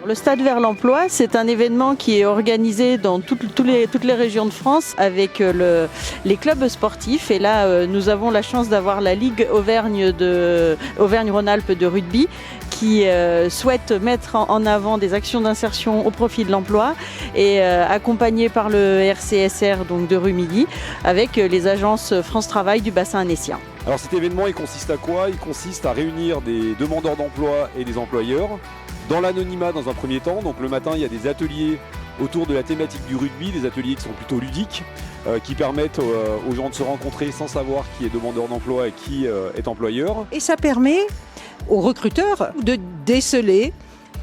Le Stade vers l'emploi, c'est un événement qui est organisé dans toutes les régions de France avec les clubs sportifs. Et là, nous avons la chance d'avoir la Ligue Auvergne-Rhône-Alpes de rugby qui souhaite mettre en avant des actions d'insertion au profit de l'emploi et accompagné par le RCSR donc de Rumilly avec les agences France Travail du bassin annécien. Alors cet événement, il consiste à quoi? Il consiste à réunir des demandeurs d'emploi et des employeurs dans l'anonymat dans un premier temps. Donc le matin, il y a des ateliers autour de la thématique du rugby, des ateliers qui sont plutôt ludiques, qui permettent aux gens de se rencontrer sans savoir qui est demandeur d'emploi et qui est employeur. Et ça permet aux recruteurs de déceler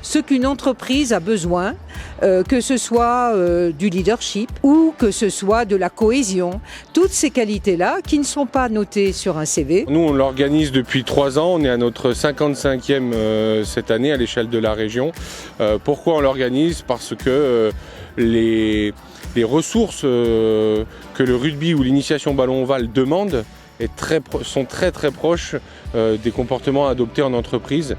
ce qu'une entreprise a besoin, que ce soit du leadership ou que ce soit de la cohésion. Toutes ces qualités-là qui ne sont pas notées sur un CV. Nous, on l'organise depuis 3 ans. On est à notre 55e cette année à l'échelle de la région. Pourquoi on l'organise? Parce que les ressources que le rugby ou l'initiation ballon ovale demandent sont très proches des comportements adoptés en entreprise,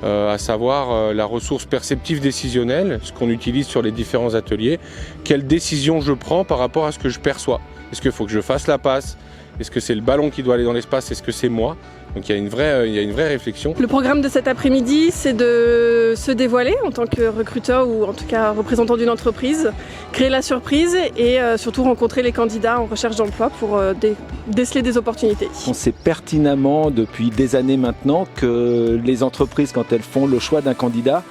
à savoir la ressource perceptive décisionnelle, ce qu'on utilise sur les différents ateliers. Quelle décision je prends par rapport à ce que je perçois? Est-ce qu'il faut que je fasse la passe? Est-ce que c'est le ballon qui doit aller dans l'espace? Est-ce que c'est moi? Donc il y a une vraie réflexion. Le programme de cet après-midi, c'est de se dévoiler en tant que recruteur ou en tout cas représentant d'une entreprise, créer la surprise et surtout rencontrer les candidats en recherche d'emploi pour déceler des opportunités. On sait pertinemment depuis des années maintenant que les entreprises, quand elles font le choix d'un candidat,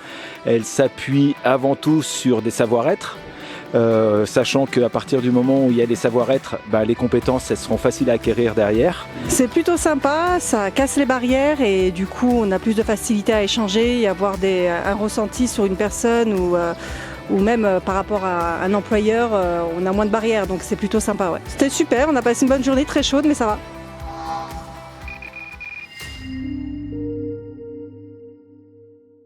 elles s'appuient avant tout sur des savoir-être. Sachant qu'à partir du moment où il y a des savoir-être, les compétences elles seront faciles à acquérir derrière. C'est plutôt sympa, ça casse les barrières et du coup on a plus de facilité à échanger et avoir un ressenti sur une personne ou même par rapport à un employeur, on a moins de barrières donc c'est plutôt sympa. Ouais. C'était super, on a passé une bonne journée très chaude mais ça va.